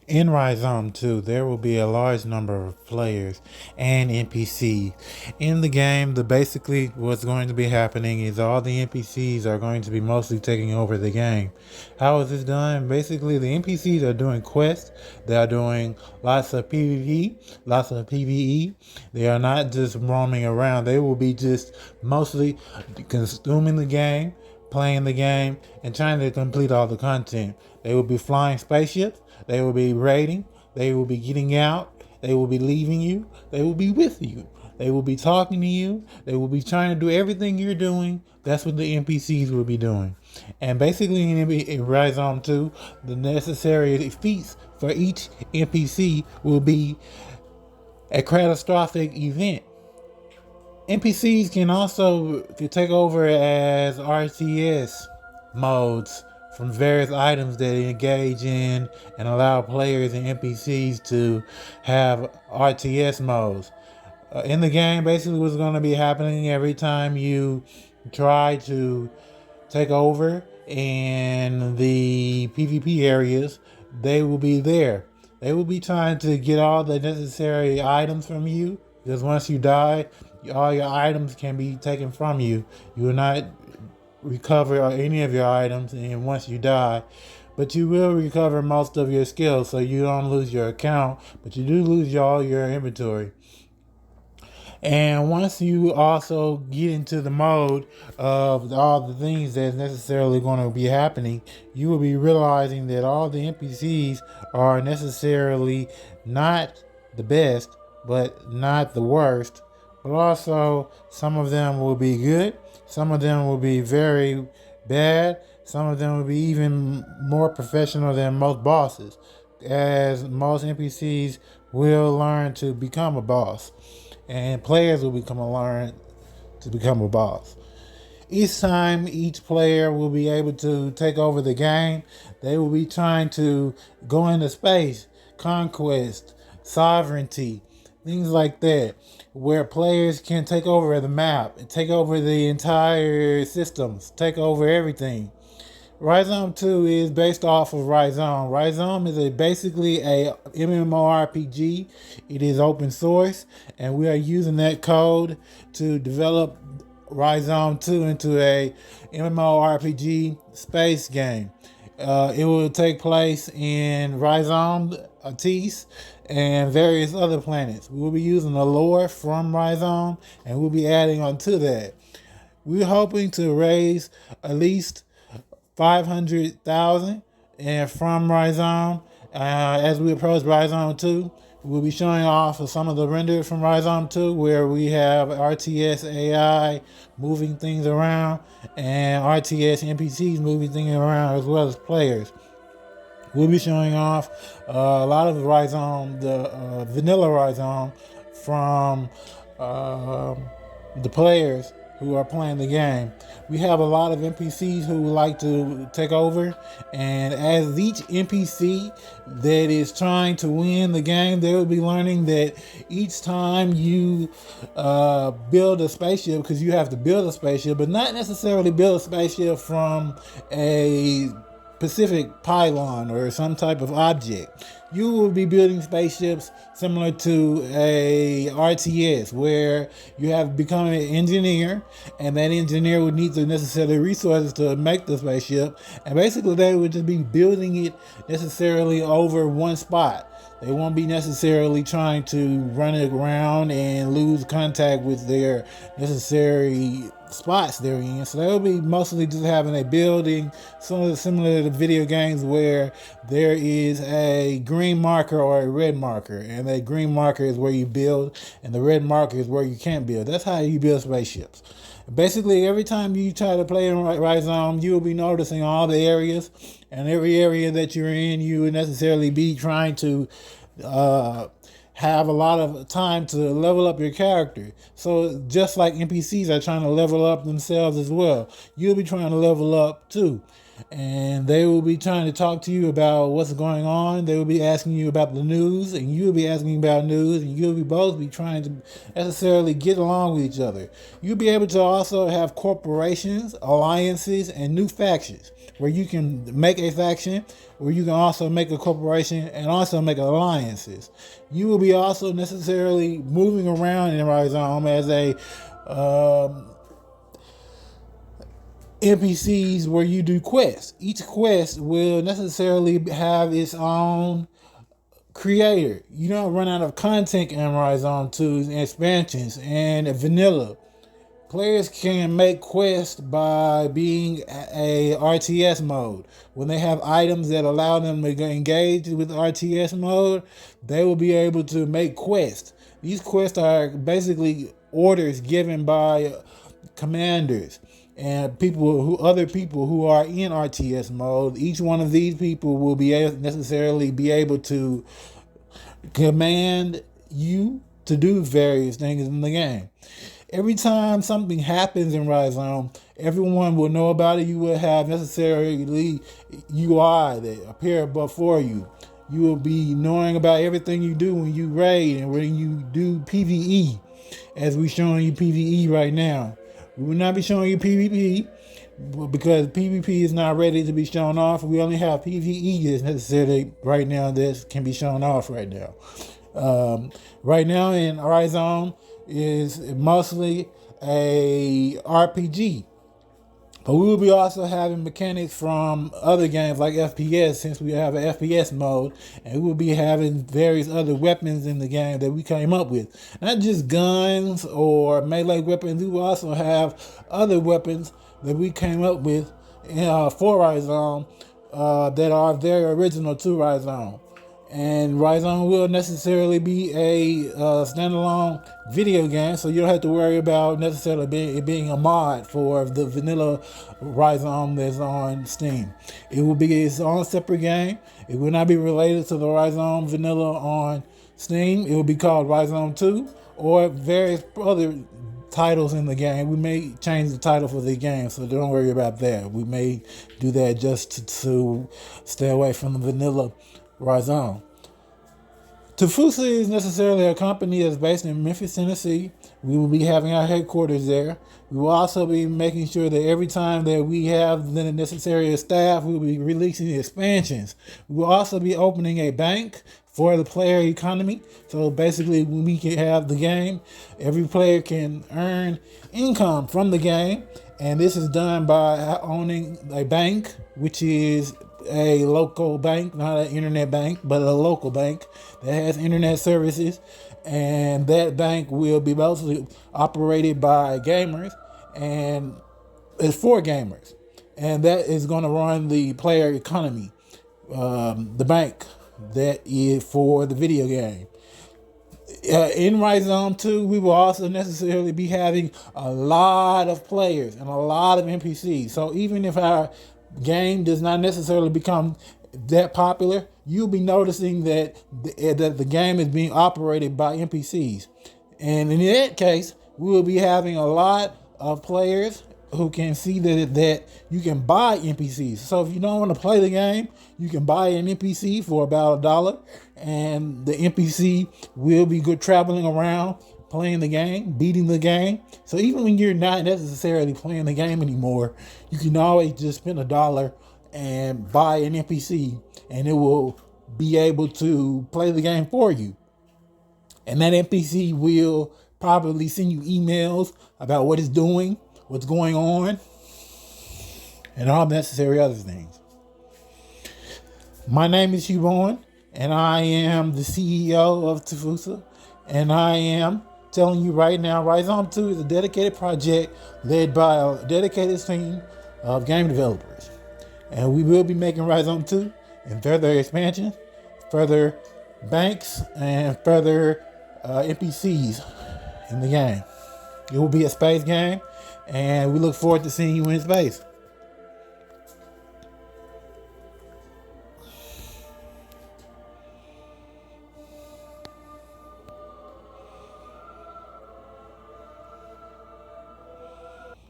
In Ryzom 2, there will be a large number of players and NPCs. In the game, basically what's going to be happening is all the NPCs are going to be mostly taking over the game. How is this done? Basically, the NPCs are doing quests. They are doing lots of PvP, lots of PvE. They are not just roaming around. They will be just mostly consuming the game, playing the game, and trying to complete all the content. They will be flying spaceships. They will be raiding. They will be getting out. They will be leaving you. They will be with you. They will be talking to you. They will be trying to do everything you're doing. That's what the NPCs will be doing. And basically in Ryzom 2, the necessary feats for each NPC will be a catastrophic event. NPCs can also take over as RTS modes from various items that engage in and allow players and NPCs to have RTS modes. In the game, basically what's going to be happening every time you try to take over in the PvP areas, they will be there. They will be trying to get all the necessary items from you, because once you die, all your items can be taken from you. You will not recover any of your items, and once you die, but you will recover most of your skills, so you don't lose your account, but you do lose all your inventory. And once you also get into the mode of all the things that's necessarily going to be happening, you will be realizing that all the NPCs are necessarily not the best, but not the worst. But also, some of them will be good, some of them will be very bad, some of them will be even more professional than most bosses, as most NPCs will learn to become a boss, and players will learn to become a boss. Each time each player will be able to take over the game, they will be trying to go into space, conquest, sovereignty, things like that, where players can take over the map, take over the entire systems, take over everything. Ryzom 2 is based off of Ryzom. Ryzom is basically a MMORPG. It is open source, and we are using that code to develop Ryzom 2 into a MMORPG space game. It will take place in Ryzom, Tiphsah, and various other planets. We will be using the lore from Ryzom, and we'll be adding on to that. We're hoping to raise at least 500,000 and from Ryzom. As we approach Ryzom 2, we'll be showing off some of the renders from Ryzom 2, where we have RTS AI moving things around and RTS NPCs moving things around, as well as players. We'll be showing off a lot of the Ryzom, the vanilla Ryzom from the players who are playing the game. We have a lot of NPCs who would like to take over, and as each NPC that is trying to win the game, they will be learning that each time you build a spaceship, because you have to build a spaceship, but not necessarily build a spaceship from a specific pylon or some type of object. You will be building spaceships similar to a RTS, where you have become an engineer, and that engineer would need the necessary resources to make the spaceship, and basically they would just be building it necessarily over one spot. They won't be necessarily trying to run it around and lose contact with their necessary spots they're in. So they'll be mostly just having a building, similar to video games, where there is a green marker or a red marker, and that green marker is where you build, and the red marker is where you can't build. That's how you build spaceships. Basically, every time you try to play in Ryzom, you will be noticing all the areas, and every area that you're in, you would necessarily be trying to have a lot of time to level up your character. So just like NPCs are trying to level up themselves as well, you'll be trying to level up too. and they will be trying to talk to you about what's going on. They will be asking you about the news, and you will be asking about news, and you'll be both be trying to necessarily get along with each other. You'll be able to also have corporations, alliances, and new factions, where you can make a faction, where you can also make a corporation, and also make alliances. You will be also necessarily moving around in Ryzom as a NPCs where you do quests. Each quest will necessarily have its own creator. You don't run out of content in Ryzom 2's expansions and vanilla. Players can make quests by being a RTS mode. When they have items that allow them to engage with RTS mode, they will be able to make quests. These quests are basically orders given by commanders and other people who are in RTS mode. Each one of these people will necessarily be able to command you to do various things in the game. Every time something happens in Ryzom, everyone will know about it. You will have necessarily UI that appear before you. You will be knowing about everything you do when you raid and when you do PvE, as we're showing you PvE right now. We will not be showing you PvP because PvP is not ready to be shown off. We only have PvE that's necessarily right now that can be shown off right now. Right now in Ryzom is mostly a RPG. But we will be also having mechanics from other games like FPS, since we have an FPS mode, and we will be having various other weapons in the game that we came up with. Not just guns or melee weapons, we will also have other weapons that we came up with for Ryzom that are very original to Ryzom. And Ryzom will necessarily be a standalone video game, so you don't have to worry about necessarily being a mod for the vanilla Ryzom that's on Steam. It will be its own separate game. It will not be related to the Ryzom vanilla on Steam. It will be called Ryzom 2 or various other titles in the game. We may change the title for the game, so don't worry about that. We may do that just to stay away from the vanilla Ryzom. Tiphsah is necessarily a company that's based in Memphis, Tennessee. We will be having our headquarters there. We will also be making sure that every time that we have the necessary staff, we will be releasing expansions. We will also be opening a bank for the player economy. So basically, when we can have the game, every player can earn income from the game. And this is done by owning a bank, which is a local bank, not an internet bank, but a local bank that has internet services. And that bank will be mostly operated by gamers, and it's for gamers. And that is going to run the player economy, the bank that is for the video game. In Ryzom 2, we will also necessarily be having a lot of players and a lot of NPCs. So even if our game does not necessarily become that popular, you'll be noticing that the game is being operated by NPCs. And in that case, we will be having a lot of players who can see that you can buy NPCs. So if you don't want to play the game, you can buy an NPC for about $1, and the NPC will be good traveling around, playing the game, beating the game. So even when you're not necessarily playing the game anymore, you can always just spend $1 and buy an NPC, and it will be able to play the game for you. And that NPC will probably send you emails about what it's doing, what's going on, and all necessary other things. My name is Hubon, and I am the CEO of Tiphsah, and I am telling you right now, Ryzom 2 is a dedicated project led by a dedicated team of game developers. And we will be making Ryzom 2 and further expansions, further banks, and further NPCs in the game. It will be a space game, and we look forward to seeing you in space.